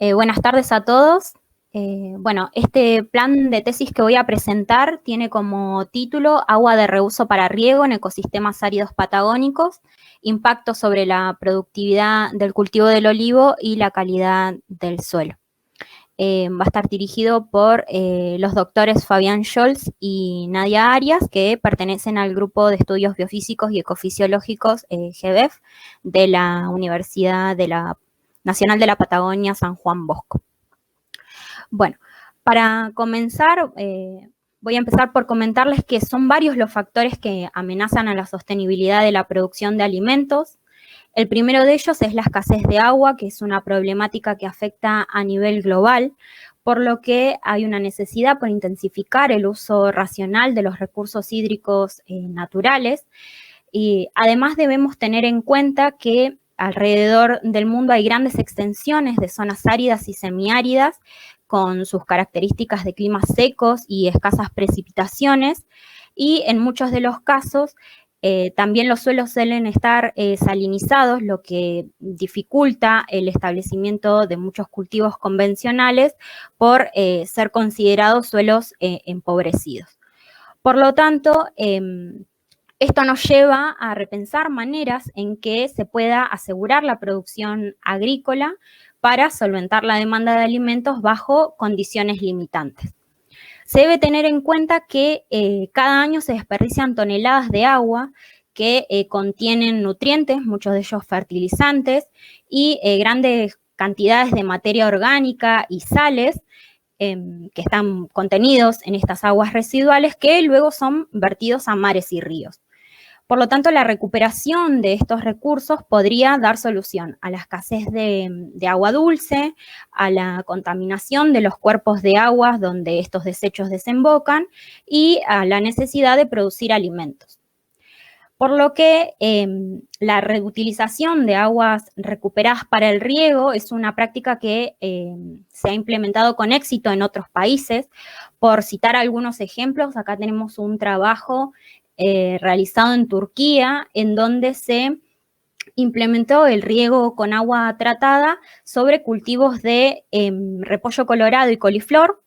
Buenas tardes a todos. Bueno, este plan de tesis que voy a presentar tiene como título Agua de reuso para riego en ecosistemas áridos patagónicos, impacto sobre la productividad del cultivo del olivo y la calidad del suelo. Va a estar dirigido por los doctores Fabián Scholz y Nadia Arias, que pertenecen al grupo de estudios biofísicos y ecofisiológicos GBEF de la Universidad Nacional de la Patagonia San Juan Bosco. Bueno, para comenzar, voy a empezar por comentarles que son varios los factores que amenazan a la sostenibilidad de la producción de alimentos. El primero de ellos es la escasez de agua, que es una problemática que afecta a nivel global, por lo que hay una necesidad por intensificar el uso racional de los recursos hídricos naturales. Y además debemos tener en cuenta que alrededor del mundo hay grandes extensiones de zonas áridas y semiáridas con sus características de climas secos y escasas precipitaciones, y en muchos de los casos también los suelos suelen estar salinizados, lo que dificulta el establecimiento de muchos cultivos convencionales por ser considerados suelos empobrecidos. Por lo tanto, esto nos lleva a repensar maneras en que se pueda asegurar la producción agrícola para solventar la demanda de alimentos bajo condiciones limitantes. Se debe tener en cuenta que cada año se desperdician toneladas de agua que contienen nutrientes, muchos de ellos fertilizantes, y grandes cantidades de materia orgánica y sales que están contenidos en estas aguas residuales que luego son vertidos a mares y ríos. Por lo tanto, la recuperación de estos recursos podría dar solución a la escasez de agua dulce, a la contaminación de los cuerpos de aguas donde estos desechos desembocan y a la necesidad de producir alimentos. Por lo que la reutilización de aguas recuperadas para el riego es una práctica que se ha implementado con éxito en otros países. Por citar algunos ejemplos, acá tenemos un trabajo realizado en Turquía, en donde se implementó el riego con agua tratada sobre cultivos de repollo colorado y coliflor.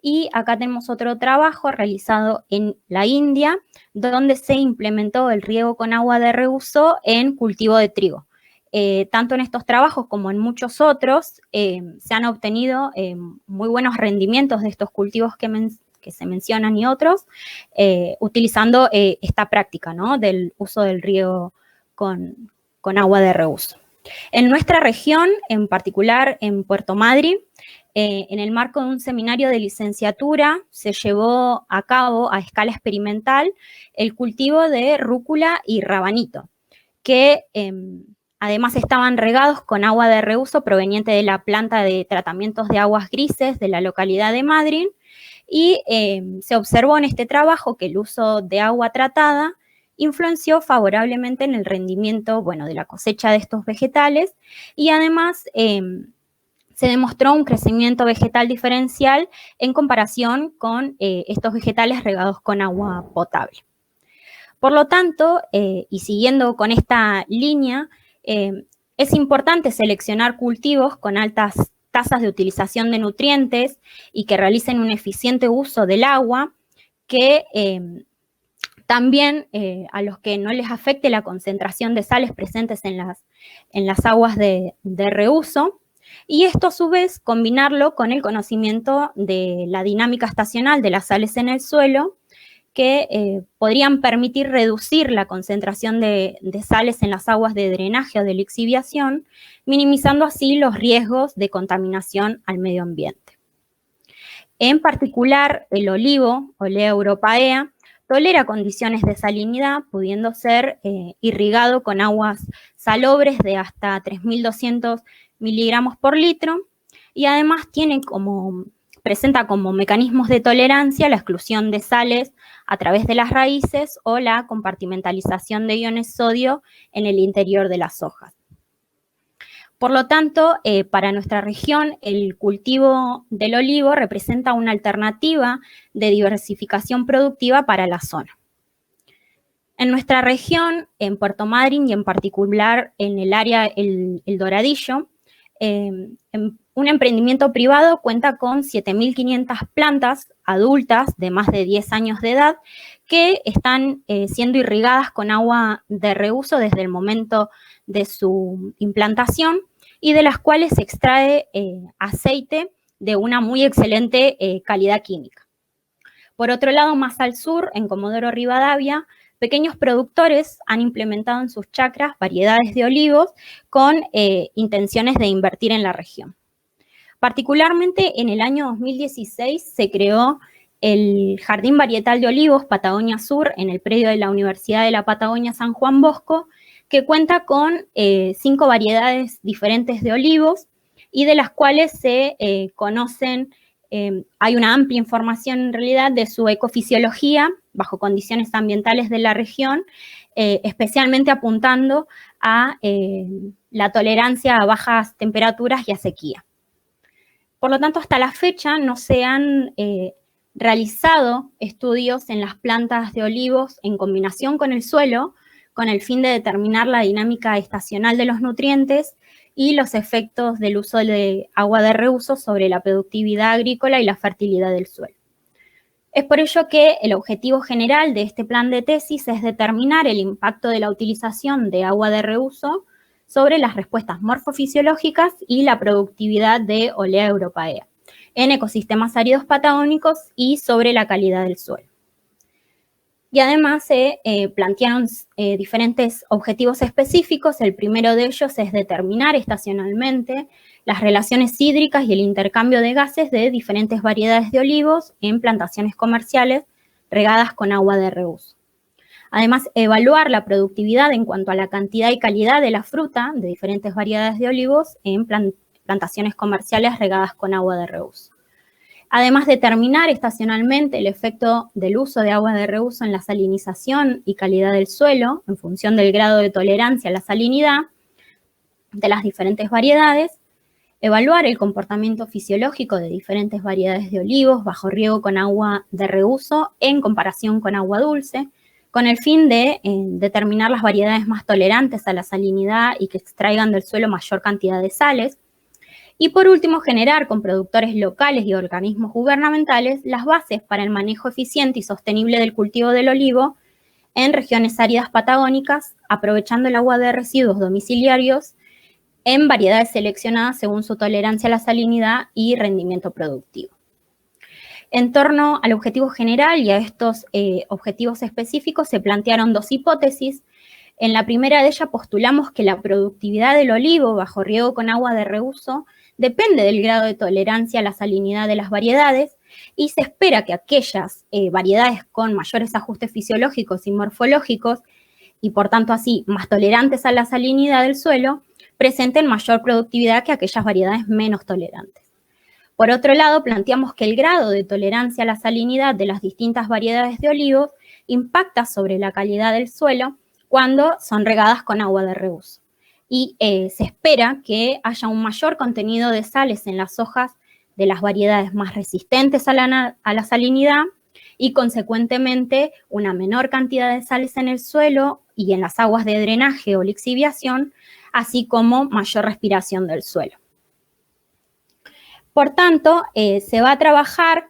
Y acá tenemos otro trabajo realizado en la India, donde se implementó el riego con agua de reuso en cultivo de trigo. Tanto en estos trabajos como en muchos otros, se han obtenido muy buenos rendimientos de estos cultivos que se mencionan y otros, utilizando esta práctica, ¿no?, del uso del riego con agua de reuso. En nuestra región, en particular en Puerto Madryn, en el marco de un seminario de licenciatura, se llevó a cabo a escala experimental el cultivo de rúcula y rabanito, que además estaban regados con agua de reuso proveniente de la planta de tratamientos de aguas grises de la localidad de Madryn, y se observó en este trabajo que el uso de agua tratada influenció favorablemente en el rendimiento, bueno, de la cosecha de estos vegetales, y además se demostró un crecimiento vegetal diferencial en comparación con estos vegetales regados con agua potable. Por lo tanto, y siguiendo con esta línea, es importante seleccionar cultivos con altas tasas de utilización de nutrientes y que realicen un eficiente uso del agua, que también a los que no les afecte la concentración de sales presentes en las aguas de reuso, y esto a su vez combinarlo con el conocimiento de la dinámica estacional de las sales en el suelo, que podrían permitir reducir la concentración de sales en las aguas de drenaje o de lixiviación, minimizando así los riesgos de contaminación al medio ambiente. En particular, el olivo, Olea europaea, tolera condiciones de salinidad, pudiendo ser irrigado con aguas salobres de hasta 3.200 miligramos por litro, y además presenta como mecanismos de tolerancia la exclusión de sales a través de las raíces o la compartimentalización de iones sodio en el interior de las hojas. Por lo tanto, para nuestra región, el cultivo del olivo representa una alternativa de diversificación productiva para la zona. En nuestra región, en Puerto Madryn y en particular en el área El Doradillo, Un emprendimiento privado cuenta con 7.500 plantas adultas de más de 10 años de edad que están siendo irrigadas con agua de reuso desde el momento de su implantación y de las cuales se extrae aceite de una muy excelente calidad química. Por otro lado, más al sur, en Comodoro Rivadavia, pequeños productores han implementado en sus chacras variedades de olivos con intenciones de invertir en la región. Particularmente en el año 2016 se creó el Jardín Varietal de Olivos Patagonia Sur en el predio de la Universidad de la Patagonia San Juan Bosco, que cuenta con 5 variedades diferentes de olivos y de las cuales se conocen, hay una amplia información en realidad de su ecofisiología bajo condiciones ambientales de la región, especialmente apuntando a la tolerancia a bajas temperaturas y a sequía. Por lo tanto, hasta la fecha no se han realizado estudios en las plantas de olivos en combinación con el suelo, con el fin de determinar la dinámica estacional de los nutrientes y los efectos del uso de agua de reuso sobre la productividad agrícola y la fertilidad del suelo. Es por ello que el objetivo general de este plan de tesis es determinar el impacto de la utilización de agua de reuso sobre las respuestas morfofisiológicas y la productividad de Olea europaea en ecosistemas áridos patagónicos y sobre la calidad del suelo. Y además se plantearon diferentes objetivos específicos. El primero de ellos es determinar estacionalmente las relaciones hídricas y el intercambio de gases de diferentes variedades de olivos en plantaciones comerciales regadas con agua de reuso. Además, evaluar la productividad en cuanto a la cantidad y calidad de la fruta de diferentes variedades de olivos en plantaciones comerciales regadas con agua de reuso. Además, determinar estacionalmente el efecto del uso de agua de reuso en la salinización y calidad del suelo en función del grado de tolerancia a la salinidad de las diferentes variedades. Evaluar el comportamiento fisiológico de diferentes variedades de olivos bajo riego con agua de reuso en comparación con agua dulce, con el fin de determinar las variedades más tolerantes a la salinidad y que extraigan del suelo mayor cantidad de sales. Y por último, generar con productores locales y organismos gubernamentales las bases para el manejo eficiente y sostenible del cultivo del olivo en regiones áridas patagónicas, aprovechando el agua de residuos domiciliarios en variedades seleccionadas según su tolerancia a la salinidad y rendimiento productivo. En torno al objetivo general y a estos objetivos específicos se plantearon 2 hipótesis. En la primera de ellas postulamos que la productividad del olivo bajo riego con agua de reuso depende del grado de tolerancia a la salinidad de las variedades y se espera que aquellas variedades con mayores ajustes fisiológicos y morfológicos y por tanto así más tolerantes a la salinidad del suelo presenten mayor productividad que aquellas variedades menos tolerantes. Por otro lado, planteamos que el grado de tolerancia a la salinidad de las distintas variedades de olivos impacta sobre la calidad del suelo cuando son regadas con agua de reuso. Y se espera que haya un mayor contenido de sales en las hojas de las variedades más resistentes a la salinidad y, consecuentemente, una menor cantidad de sales en el suelo y en las aguas de drenaje o lixiviación, así como mayor respiración del suelo. Por tanto, se va a trabajar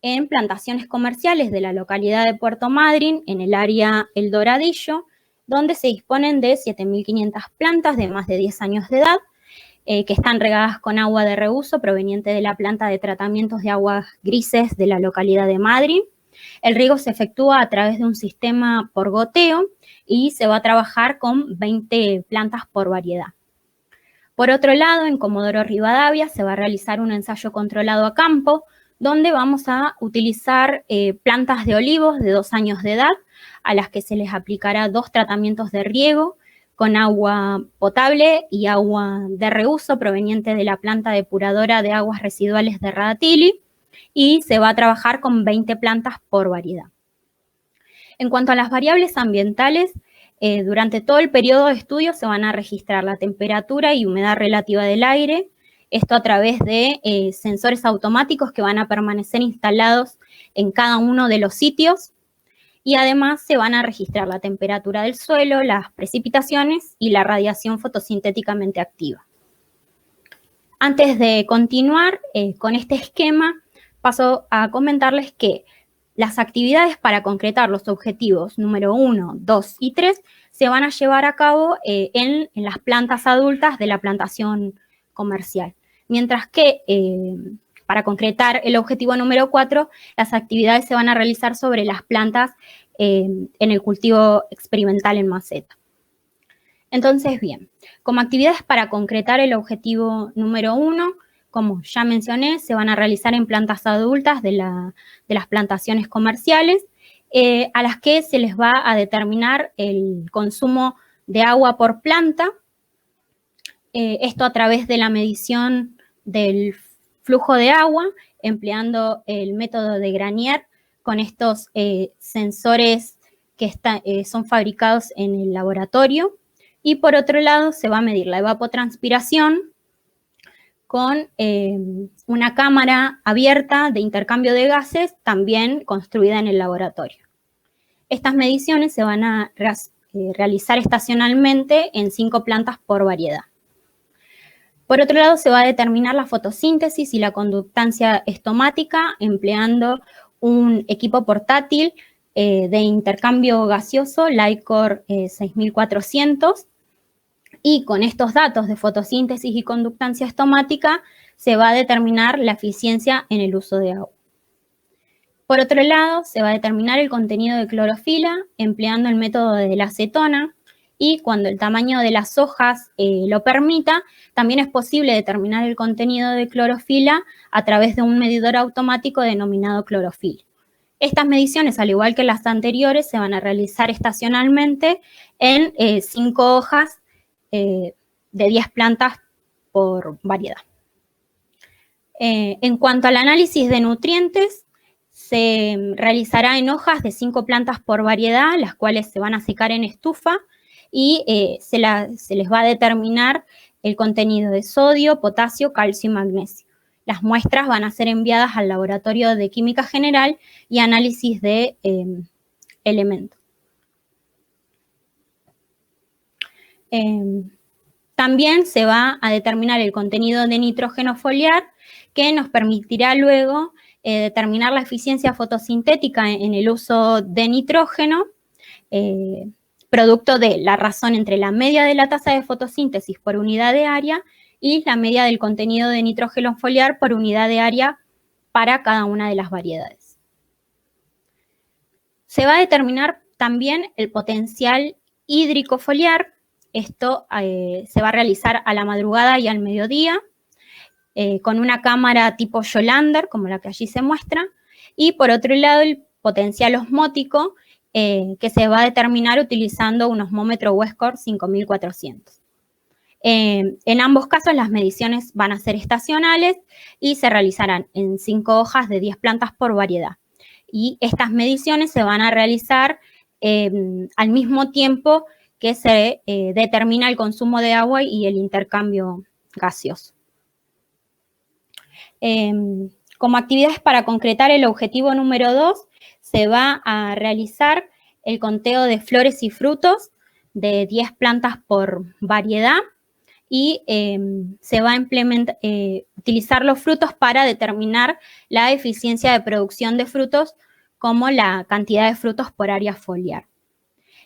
en plantaciones comerciales de la localidad de Puerto Madryn, en el área El Doradillo, donde se disponen de 7.500 plantas de más de 10 años de edad, que están regadas con agua de reuso proveniente de la planta de tratamientos de aguas grises de la localidad de Madryn. El riego se efectúa a través de un sistema por goteo y se va a trabajar con 20 plantas por variedad. Por otro lado, en Comodoro Rivadavia se va a realizar un ensayo controlado a campo, donde vamos a utilizar plantas de olivos de 2 años de edad, a las que se les aplicará 2 tratamientos de riego con agua potable y agua de reuso proveniente de la planta depuradora de aguas residuales de Radatili, y se va a trabajar con 20 plantas por variedad. En cuanto a las variables ambientales, durante todo el periodo de estudio se van a registrar la temperatura y humedad relativa del aire, esto a través de sensores automáticos que van a permanecer instalados en cada uno de los sitios, y además se van a registrar la temperatura del suelo, las precipitaciones y la radiación fotosintéticamente activa. Antes de continuar con este esquema, paso a comentarles que las actividades para concretar los objetivos número 1, 2 y 3 se van a llevar a cabo en las plantas adultas de la plantación comercial. Mientras que para concretar el objetivo número 4, las actividades se van a realizar sobre las plantas en el cultivo experimental en maceta. Entonces, bien, como actividades para concretar el objetivo número 1, como ya mencioné, se van a realizar en plantas adultas de las plantaciones comerciales, a las que se les va a determinar el consumo de agua por planta, esto a través de la medición del flujo de agua, empleando el método de Granier con estos sensores que son fabricados en el laboratorio. Y por otro lado, se va a medir la evapotranspiración con una cámara abierta de intercambio de gases, también construida en el laboratorio. Estas mediciones se van a realizar estacionalmente en 5 plantas por variedad. Por otro lado, se va a determinar la fotosíntesis y la conductancia estomática empleando un equipo portátil de intercambio gaseoso, LICOR 6400, y con estos datos de fotosíntesis y conductancia estomática se va a determinar la eficiencia en el uso de agua. Por otro lado, se va a determinar el contenido de clorofila empleando el método de la acetona, y cuando el tamaño de las hojas lo permita, también es posible determinar el contenido de clorofila a través de un medidor automático denominado clorofil. Estas mediciones, al igual que las anteriores, se van a realizar estacionalmente en 5 hojas de 10 plantas por variedad. En cuanto al análisis de nutrientes, se realizará en hojas de 5 plantas por variedad, las cuales se van a secar en estufa, y se les va a determinar el contenido de sodio, potasio, calcio y magnesio. Las muestras van a ser enviadas al laboratorio de química general y análisis de elementos. También se va a determinar el contenido de nitrógeno foliar, que nos permitirá luego determinar la eficiencia fotosintética en el uso de nitrógeno, producto de la razón entre la media de la tasa de fotosíntesis por unidad de área y la media del contenido de nitrógeno foliar por unidad de área para cada una de las variedades. Se va a determinar también el potencial hídrico foliar. Esto se va a realizar a la madrugada y al mediodía, con una cámara tipo Yolander, como la que allí se muestra, y por otro lado el potencial osmótico, que se va a determinar utilizando un osmómetro Westcor 5400. En ambos casos las mediciones van a ser estacionales y se realizarán en 5 hojas de 10 plantas por variedad. Y estas mediciones se van a realizar al mismo tiempo que se determina el consumo de agua y el intercambio gaseoso. Como actividades para concretar el objetivo número 2, se va a realizar el conteo de flores y frutos de 10 plantas por variedad, y se va a utilizar los frutos para determinar la eficiencia de producción de frutos, como la cantidad de frutos por área foliar.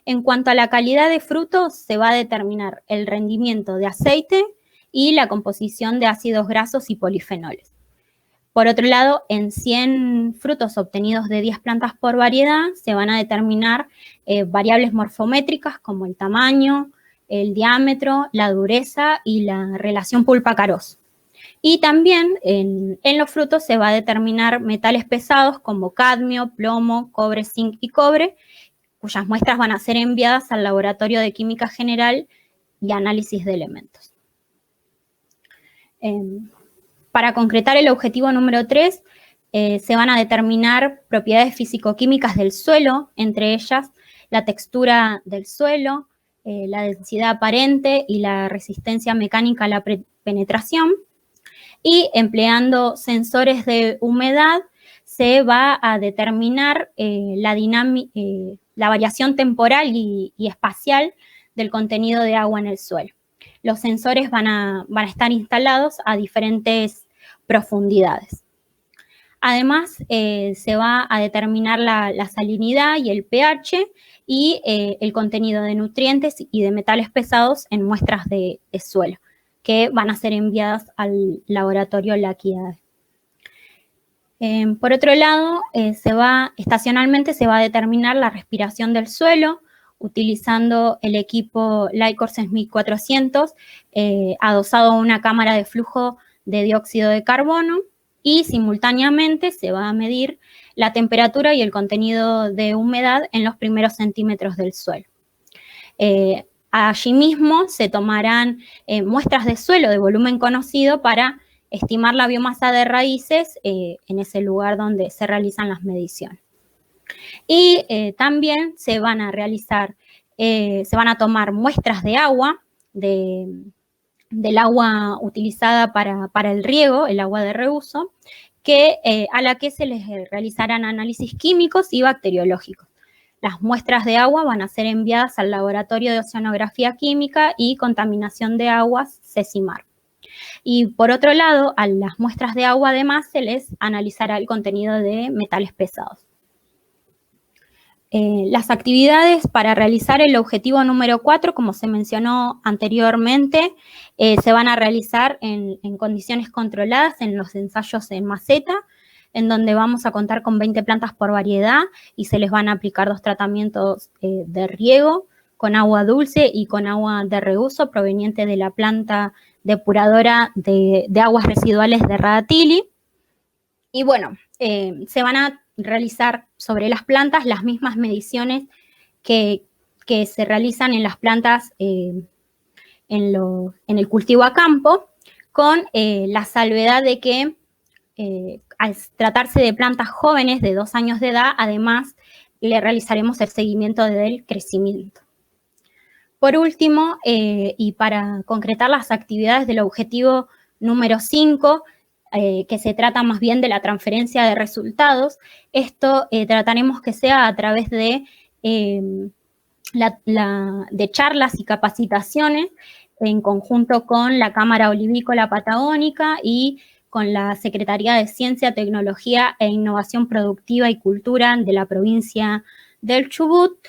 En cuanto a la calidad de frutos, se va a determinar el rendimiento de aceite y la composición de ácidos grasos y polifenoles. Por otro lado, en 100 frutos obtenidos de 10 plantas por variedad, se van a determinar variables morfométricas como el tamaño, el diámetro, la dureza y la relación pulpa-carozo. Y también en los frutos se va a determinar metales pesados como cadmio, plomo, cobre, zinc y cobre, cuyas muestras van a ser enviadas al laboratorio de química general y análisis de elementos. Para concretar el objetivo número 3, se van a determinar propiedades físico-químicas del suelo, entre ellas la textura del suelo, la densidad aparente y la resistencia mecánica a la penetración. Y empleando sensores de humedad, se va a determinar la variación temporal y espacial del contenido de agua en el suelo. los sensores van a estar instalados a diferentes profundidades. Además, se va a determinar la salinidad y el pH y el contenido de nutrientes y de metales pesados en muestras de suelo, que van a ser enviadas al laboratorio LACIADE. Por otro lado, estacionalmente se va a determinar la respiración del suelo utilizando el equipo Lycor 6400 adosado a una cámara de flujo de dióxido de carbono, y simultáneamente se va a medir la temperatura y el contenido de humedad en los primeros centímetros del suelo. Allí mismo se tomarán muestras de suelo de volumen conocido para estimar la biomasa de raíces en ese lugar donde se realizan las mediciones. Y también se van a realizar, se van a tomar muestras de agua, del agua utilizada para el riego, el agua de reuso, a la que se les realizarán análisis químicos y bacteriológicos. Las muestras de agua van a ser enviadas al Laboratorio de Oceanografía Química y Contaminación de Aguas, CECIMAR. Y por otro lado, a las muestras de agua además se les analizará el contenido de metales pesados. Las actividades para realizar el objetivo número 4, como se mencionó anteriormente, se van a realizar en condiciones controladas en los ensayos en maceta, en donde vamos a contar con 20 plantas por variedad y se les van a aplicar 2 tratamientos de riego con agua dulce y con agua de reuso proveniente de la planta depuradora de aguas residuales de Radatili. Y bueno, se van a realizar sobre las plantas las mismas mediciones que se realizan en las plantas en el cultivo a campo, con la salvedad de que al tratarse de plantas jóvenes de 2 años de edad, además le realizaremos el seguimiento del crecimiento. Por último, y para concretar las actividades del objetivo número 5, que se trata más bien de la transferencia de resultados, esto trataremos que sea a través de charlas y capacitaciones en conjunto con la Cámara Olivícola Patagónica y con la Secretaría de Ciencia, Tecnología e Innovación Productiva y Cultura de la provincia del Chubut,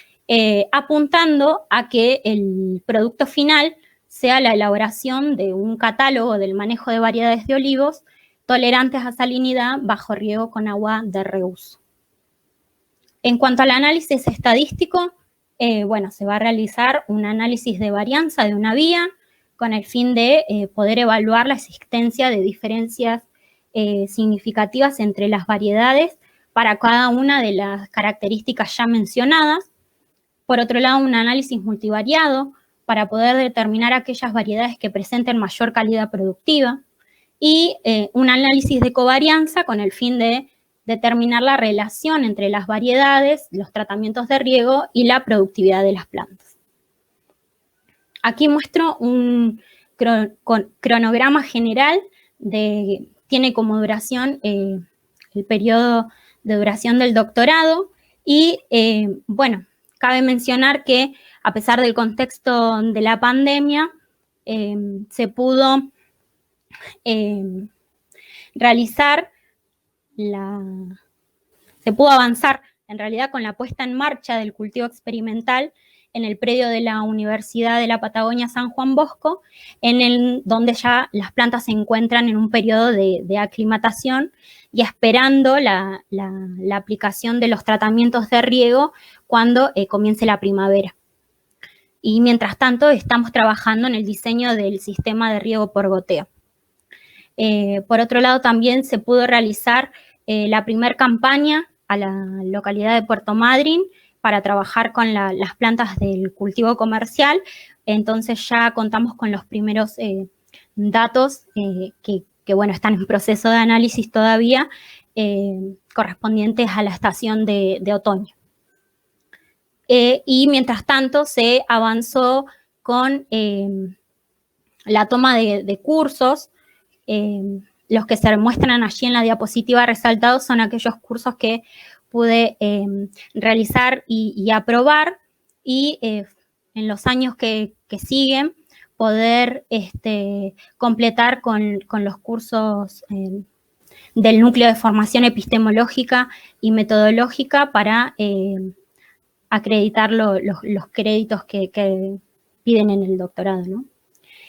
apuntando a que el producto final sea la elaboración de un catálogo del manejo de variedades de olivos tolerantes a salinidad bajo riego con agua de reuso. En cuanto al análisis estadístico, bueno, se va a realizar un análisis de varianza de una vía con el fin de poder evaluar la existencia de diferencias significativas entre las variedades para cada una de las características ya mencionadas. Por otro lado, un análisis multivariado para poder determinar aquellas variedades que presenten mayor calidad productiva, y un análisis de covarianza con el fin de determinar la relación entre las variedades, los tratamientos de riego y la productividad de las plantas. Aquí muestro un cronograma general, tiene como duración el periodo de duración del doctorado y, bueno, cabe mencionar que a pesar del contexto de la pandemia, se pudo avanzar en realidad con la puesta en marcha del cultivo experimental en el predio de la Universidad de la Patagonia San Juan Bosco, donde ya las plantas se encuentran en un periodo de aclimatación y esperando la aplicación de los tratamientos de riego cuando comience la primavera. Y mientras tanto estamos trabajando en el diseño del sistema de riego por goteo. Por otro lado, también se pudo realizar la primera campaña a la localidad de Puerto Madryn para trabajar con las plantas del cultivo comercial. Entonces ya contamos con los primeros datos que, bueno, están en proceso de análisis todavía, correspondientes a la estación de otoño. Y mientras tanto se avanzó con la toma de cursos. Los que se muestran allí en la diapositiva resaltados son aquellos cursos que pude realizar y aprobar, y en los años que siguen poder completar con los cursos del núcleo de formación epistemológica y metodológica para acreditar los créditos que piden en el doctorado, ¿no?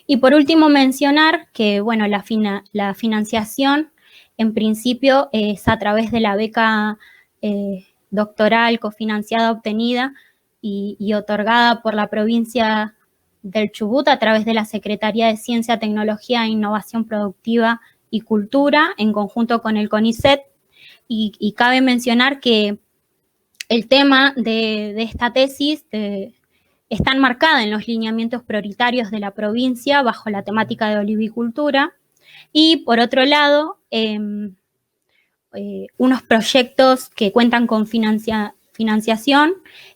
Y por último mencionar que, bueno, la financiación en principio es a través de la beca doctoral cofinanciada obtenida y otorgada por la provincia del Chubut a través de la Secretaría de Ciencia, Tecnología e Innovación Productiva y Cultura en conjunto con el CONICET. Y cabe mencionar que el tema de esta tesis está enmarcada en los lineamientos prioritarios de la provincia bajo la temática de olivicultura y, por otro lado, unos proyectos que cuentan con financiación,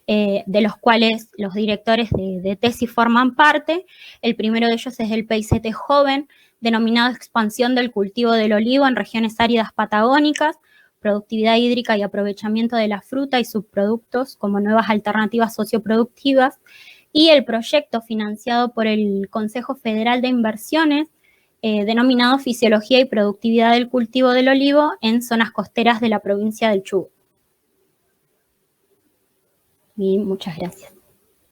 de los cuales los directores de tesis forman parte. El primero de ellos es el PICT Joven, denominado Expansión del cultivo del olivo en regiones áridas patagónicas, productividad hídrica y aprovechamiento de la fruta y subproductos como nuevas alternativas socioproductivas, y el proyecto financiado por el Consejo Federal de Inversiones, denominado Fisiología y Productividad del Cultivo del Olivo en zonas costeras de la provincia del Chubut. Y muchas gracias.